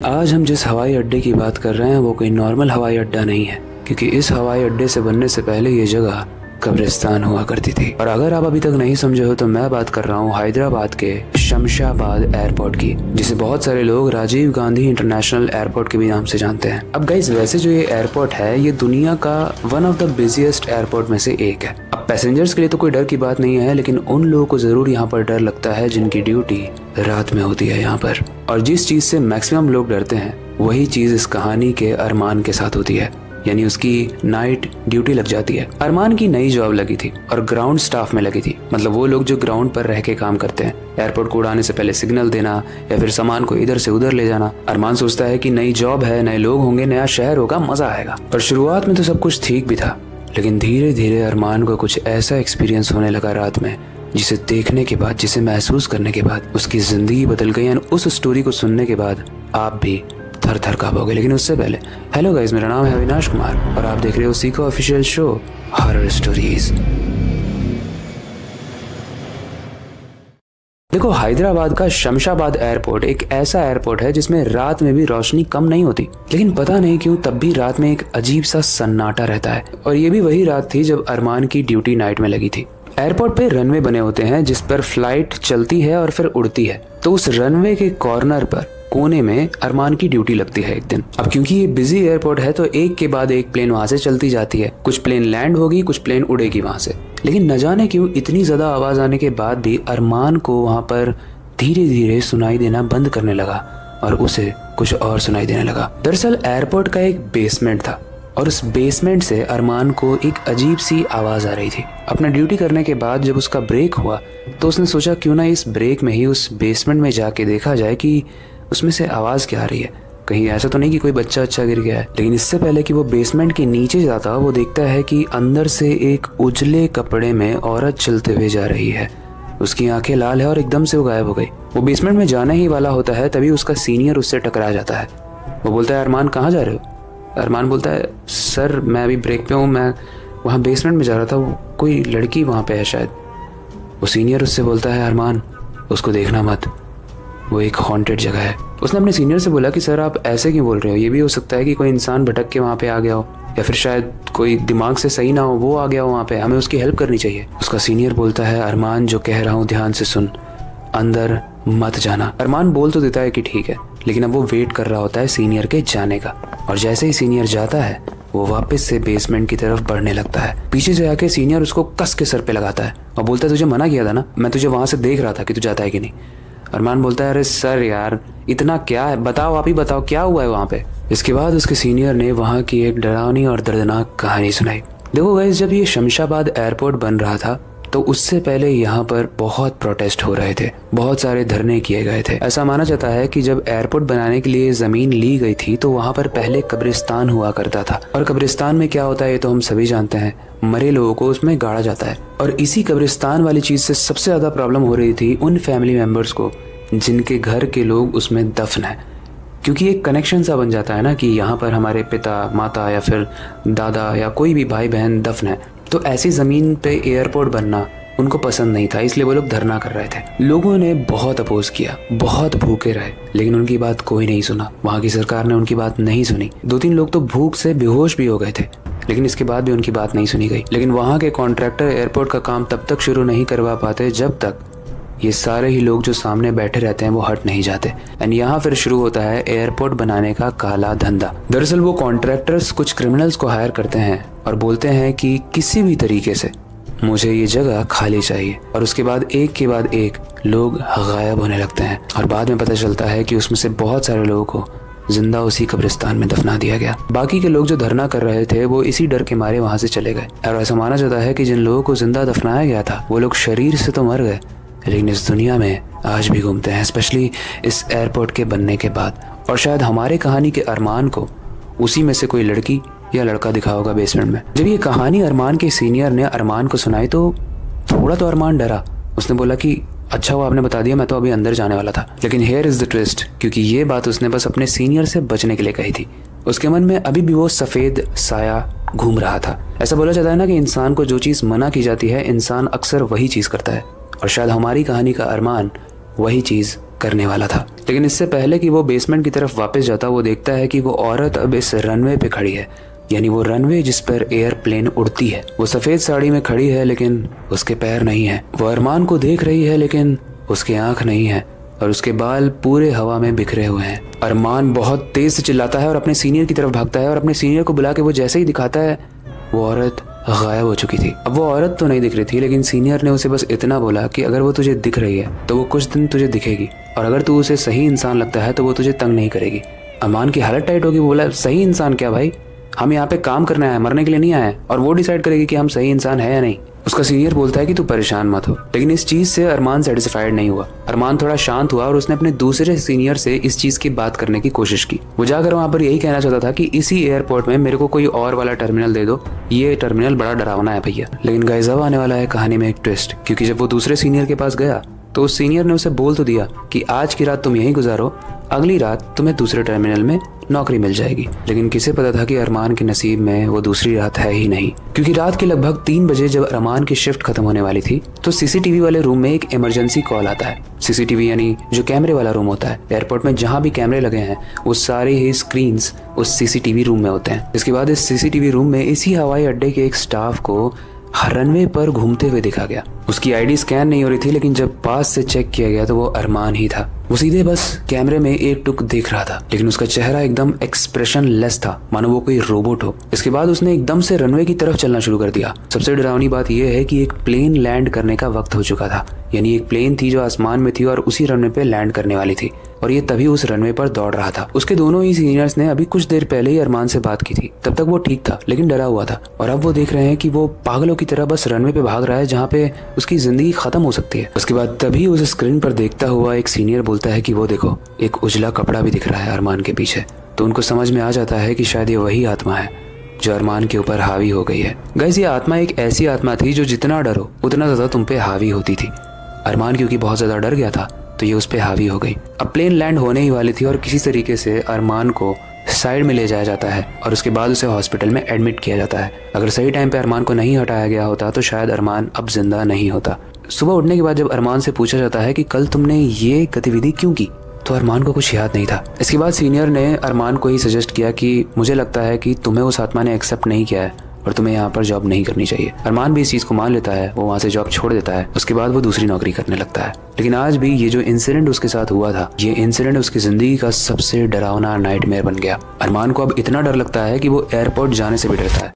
आज हम जिस हवाई अड्डे की बात कर रहे हैं वो कोई नॉर्मल हवाई अड्डा नहीं है, क्योंकि इस हवाई अड्डे से बनने से पहले ये जगह कब्रिस्तान हुआ करती थी। और अगर आप अभी तक नहीं समझे हो तो मैं बात कर रहा हूँ हैदराबाद के शमशाबाद एयरपोर्ट की, जिसे बहुत सारे लोग राजीव गांधी इंटरनेशनल एयरपोर्ट के भी नाम से जानते हैं। अब गाइस, वैसे जो ये एयरपोर्ट है ये दुनिया का one of the busiest airport में से एक है। अब पैसेंजर्स के लिए तो कोई डर की बात नहीं है, लेकिन उन लोगों को जरूर यहाँ पर डर लगता है जिनकी ड्यूटी रात में होती है यहाँ पर। और जिस चीज से मैक्सिमम लोग डरते हैं वही चीज इस कहानी के अरमान के साथ होती है, यानी उसकी नाइट ड्यूटी लग जाती है। अरमान की नई जॉब लगी थी और ग्राउंड स्टाफ में लगी थी, मतलब वो लोग जो ग्राउंड पर रह के काम करते हैं, एयरपोर्ट को उड़ाने से पहले सिग्नल देना या फिर सामान को इधर से उधर ले जाना। अरमान सोचता है कि नई जॉब है, नए लोग होंगे, नया शहर होगा, मजा आएगा। और शुरुआत में तो सब कुछ ठीक भी था, लेकिन धीरे धीरे अरमान को कुछ ऐसा एक्सपीरियंस होने लगा रात में जिसे देखने के बाद, जिसे महसूस करने के बाद उसकी जिंदगी बदल गई। उस स्टोरी को सुनने के बाद आप भी थर थर कांपोगे। लेकिन उससे पहले, हेलो गाइस, मेरा नाम है अविनाश कुमार और आप देख रहे हो सीखो ऑफिशियल शो हॉरर स्टोरीज। देखो, हैदराबाद का शमशाबाद एयरपोर्ट एक ऐसा एयरपोर्ट है जिसमें रात में भी रोशनी कम नहीं होती, लेकिन पता नहीं क्यों तब भी रात में एक अजीब सा सन्नाटा रहता है। और ये भी वही रात थी जब अरमान की ड्यूटी नाइट में लगी थी। एयरपोर्ट पे रनवे बने होते हैं जिस पर फ्लाइट चलती है और फिर उड़ती है। तो उस रनवे के कॉर्नर पर कोने में अरमान की ड्यूटी लगती है एक दिन। अब क्योंकि ये बिजी एयरपोर्ट है तो एक के बाद एक प्लेन वहां से चलती जाती है। कुछ प्लेन लैंड होगी, कुछ प्लेन उड़ेगी वहां से। लेकिन न जाने क्यों इतनी ज्यादा आवाज आने के बाद भी अरमान को वहां पर धीरे धीरे सुनाई देना बंद करने लगा और उसे कुछ और सुनाई देने लगा। दरअसल एयरपोर्ट का एक बेसमेंट था और उस बेसमेंट से अरमान को एक अजीब सी आवाज आ रही थी। अपना ड्यूटी करने के बाद जब उसका ब्रेक हुआ तो उसने सोचा क्यों ना इस ब्रेक में ही उस बेसमेंट में जाके देखा जाए कि उसमें से आवाज क्या आ रही है। कहीं ऐसा तो नहीं कि कोई बच्चा अच्छा गिर गया है। लेकिन इससे पहले कि वो बेसमेंट के नीचे जाता, वो देखता है कि अंदर से एक उजले कपड़े में औरत चलते हुए जा रही है। उसकी आंखें लाल है और एकदम से वो गायब हो गई। वो बेसमेंट में जाने ही वाला होता है, तभी उसका सीनियर उससे टकरा जाता है। वो बोलता है, अरमान कहाँ जा रहे हो? अरमान बोलता है, सर मैं अभी ब्रेक पे हूँ, मैं वहाँ बेसमेंट में जा रहा था, वो कोई लड़की वहाँ पे है शायद। वो सीनियर उससे बोलता है, अरमान उसको देखना मत, वो एक हॉन्टेड जगह है। उसने अपने सीनियर से बोला कि सर आप ऐसे क्यों बोल रहे हो, ये भी हो सकता है कि कोई इंसान भटक के वहाँ पे आ गया हो या फिर शायद कोई दिमाग से सही ना हो वो आ गया हो वहाँ पे, हमें उसकी हेल्प करनी चाहिए। उसका सीनियर बोलता है, अरमान जो कह रहा हूँ ध्यान से सुन, अंदर मत जाना। अरमान बोल तो देता है कि ठीक है, लेकिन अब वो वेट कर रहा होता है सीनियर के जाने का। और जैसे ही सीनियर जाता है वो वापस से बेसमेंट की तरफ बढ़ने लगता है। पीछे से आके सीनियर उसको कस के सर पे लगाता है और बोलता है, तुझे मना किया था ना, मैं तुझे वहां से देख रहा था कि तू जाता है कि नहीं। अरमान बोलता है, अरे सर यार इतना क्या है, बताओ, आप ही बताओ क्या हुआ है वहाँ पे। इसके बाद उसके सीनियर ने वहाँ की एक डरावनी और दर्दनाक कहानी सुनाई। देखो गाइस, जब ये शमशाबाद एयरपोर्ट बन रहा था तो उससे पहले यहाँ पर बहुत प्रोटेस्ट हो रहे थे, बहुत सारे धरने किए गए थे। ऐसा माना जाता है कि जब एयरपोर्ट बनाने के लिए जमीन ली गई थी तो वहाँ पर पहले कब्रिस्तान हुआ करता था। और कब्रिस्तान में क्या होता है ये तो हम सभी जानते हैं, मरे लोगों को उसमें गाड़ा जाता है। और इसी कब्रिस्तान वाली चीज से सबसे ज्यादा प्रॉब्लम हो रही थी उन फैमिली मेंबर्स को जिनके घर के लोग उसमें दफन है, क्योंकि एक कनेक्शन सा बन जाता है ना कि यहाँ पर हमारे पिता, माता या फिर दादा या कोई भी भाई बहन दफन है। तो ऐसी जमीन पे एयरपोर्ट बनना उनको पसंद नहीं था, इसलिए वो लोग धरना कर रहे थे। लोगों ने बहुत अपोज किया, बहुत भूखे रहे, लेकिन उनकी बात कोई नहीं सुना। वहाँ की सरकार ने उनकी बात नहीं सुनी। 2-3 लोग तो भूख से बेहोश भी हो गए थे, लेकिन इसके बाद भी उनकी बात नहीं सुनी गई। लेकिन वहाँ के कॉन्ट्रैक्टर एयरपोर्ट का काम तब तक शुरू नहीं करवा पाते जब तक ये सारे ही लोग जो सामने बैठे रहते हैं वो हट नहीं जाते। एंड यहाँ फिर शुरू होता है एयरपोर्ट बनाने का काला धंधा। दरअसल वो कॉन्ट्रैक्टर्स कुछ क्रिमिनल्स को हायर करते हैं और बोलते हैं कि किसी भी तरीके से मुझे ये जगह खाली चाहिए। और उसके बाद एक के बाद एक लोग गायब होने लगते हैं और बाद में पता चलता है कि उसमें से बहुत सारे लोगों को जिंदा उसी कब्रिस्तान में दफना दिया गया। बाकी के लोग जो धरना कर रहे थे वो इसी डर के मारे वहां से चले गए। और ऐसा माना जाता है कि जिन लोगों को जिंदा दफनाया गया था वो लोग शरीर से तो मर गए, लेकिन इस दुनिया में आज भी घूमते हैं, स्पेशली इस एयरपोर्ट के बनने के बाद। और शायद हमारे कहानी के अरमान को उसी में से कोई लड़की या लड़का दिखा होगा बेसमेंट में। जब ये कहानी अरमान के सीनियर ने अरमान को सुनाई तो थोड़ा तो अरमान डरा। उसने बोला कि अच्छा हुआ आपने बता दिया, मैं तो अभी अंदर जाने वाला था। लेकिन हेयर इज द ट्विस्ट, क्योंकि ये बात उसने बस अपने सीनियर से बचने के लिए कही थी। उसके मन में अभी भी वो सफेद साया घूम रहा था। ऐसा बोला जाता है ना कि इंसान को जो चीज मना की जाती है इंसान अक्सर वही चीज करता है। और शायद हमारी कहानी का अरमान वही चीज करने वाला था। लेकिन इससे पहले कि वो बेसमेंट की तरफ वापस जाता, वो देखता है कि वो औरत अब इस रनवे पे खड़ी है, यानी वो रनवे जिस पर एयरप्लेन उड़ती है। वो सफेद साड़ी में खड़ी है लेकिन उसके पैर नहीं है। वो अरमान को देख रही है लेकिन उसकी आंख नहीं है और उसके बाल पूरे हवा में बिखरे हुए हैं। अरमान बहुत तेज से चिल्लाता है और अपने सीनियर की तरफ भागता है और अपने सीनियर को बुला के वो जैसे ही दिखाता है वो औरत गायब हो चुकी थी। अब वो औरत तो नहीं दिख रही थी, लेकिन सीनियर ने उसे बस इतना बोला कि अगर वो तुझे दिख रही है तो वो कुछ दिन तुझे दिखेगी और अगर तू उसे सही इंसान लगता है तो वो तुझे तंग नहीं करेगी। अरमान की हालत टाइट होगी। वो बोला, सही इंसान क्या भाई, हम यहाँ पे काम करना है, मरने के लिए नहीं आए, और वो डिसाइड करेगी कि हम सही इंसान है या नहीं। उसका सीनियर बोलता है कि तू परेशान मत हो, लेकिन इस चीज से अरमान सेटिस्फाइड नहीं हुआ। अरमान थोड़ा शांत हुआ और उसने अपने दूसरे सीनियर से इस चीज की बात करने की कोशिश की। वो जाकर वहां पर यही कहना चाहता था कि इसी एयरपोर्ट में मेरे को कोई और वाला टर्मिनल दे दो, ये टर्मिनल बड़ा डरावना है भैया। लेकिन गाइस अब आने वाला है कहानी में एक ट्विस्ट, क्योंकि जब वो दूसरे सीनियर के पास गया तो उस सीनियर ने उसे बोल तो दिया कि आज की रात तुम यहीं गुजारो, अगली रात तुम्हें दूसरे टर्मिनल में नौकरी मिल जाएगी। लेकिन किसे पता था कि अरमान के नसीब में वो दूसरी रात है ही नहीं, क्योंकि रात के लगभग 3 बजे जब अरमान की शिफ्ट खत्म होने वाली थी तो सीसीटीवी वाले रूम में एक इमरजेंसी कॉल आता है। सीसीटीवी यानी जो कैमरे वाला रूम होता है एयरपोर्ट में, जहाँ भी कैमरे लगे हैं वो सारे ही स्क्रीन्स उस सीसीटीवी रूम में होते हैं। इसके बाद इस सीसीटीवी रूम में इसी हवाई अड्डे के एक स्टाफ को रनवे पर घूमते हुए देखा गया। उसकी आईडी स्कैन नहीं हो रही थी, लेकिन जब पास से चेक किया गया तो वो अरमान ही था। वो सीधे बस कैमरे में एक टुक देख रहा था, लेकिन उसका चेहरा एकदम एक्सप्रेशन लेस था, मानो वो कोई रोबोट हो। इसके बाद उसने एकदम से रनवे की तरफ चलना शुरू कर दिया। सबसे डरावनी बात यह है कि एक प्लेन लैंड करने का वक्त हो चुका था, यानी एक प्लेन थी जो आसमान में थी और उसी रनवे पे लैंड करने वाली थी, और ये तभी उस रनवे पर दौड़ रहा था। उसके दोनों ही सीनियर्स ने अभी कुछ देर पहले ही अरमान से बात की थी, तब तक वो ठीक था लेकिन डरा हुआ था, और अब वो देख रहे हैं कि वो पागलों की तरह बस रनवे पे भाग रहा है जहाँ पे उसकी जिंदगी खत्म हो सकती है। उसके बाद तभी उस स्क्रीन पर देखता हुआ एक सीनियर बोलता है कि वो देखो, एक उजला कपड़ा भी दिख रहा है अरमान के पीछे। तो उनको समझ में आ जाता है कि शायद ये वही आत्मा है जो अरमान के ऊपर हावी हो गई है। गाइस, ये आत्मा एक ऐसी आत्मा थी जो जितना डरो उतना ज्यादा तुम पे हावी होती थी। अरमान क्योंकि बहुत ज्यादा डर गया था तो ये उस पे हावी हो गई। अब प्लेन लैंड होने ही वाली थी और किसी तरीके से अरमान को साइड में ले जाया जाता है और उसके बाद उसे हॉस्पिटल में एडमिट किया जाता है। अगर सही टाइम पे अरमान को नहीं हटाया गया होता तो शायद अरमान अब जिंदा नहीं होता। सुबह उठने के बाद जब अरमान से पूछा जाता है कि कल तुमने ये गतिविधि क्यों की, तो अरमान को कुछ याद नहीं था। इसके बाद सीनियर ने अरमान को ही सजेस्ट किया कि मुझे लगता है कि तुम्हें उस आत्मा ने एक्सेप्ट नहीं किया है और तुम्हें यहाँ पर जॉब नहीं करनी चाहिए। अरमान भी इस चीज को मान लेता है, वो वहाँ से जॉब छोड़ देता है। उसके बाद वो दूसरी नौकरी करने लगता है। लेकिन आज भी ये जो इंसिडेंट उसके साथ हुआ था, ये इंसिडेंट उसकी जिंदगी का सबसे डरावना नाइटमेयर बन गया। अरमान को अब इतना डर लगता है कि वो एयरपोर्ट जाने से भी डरता है।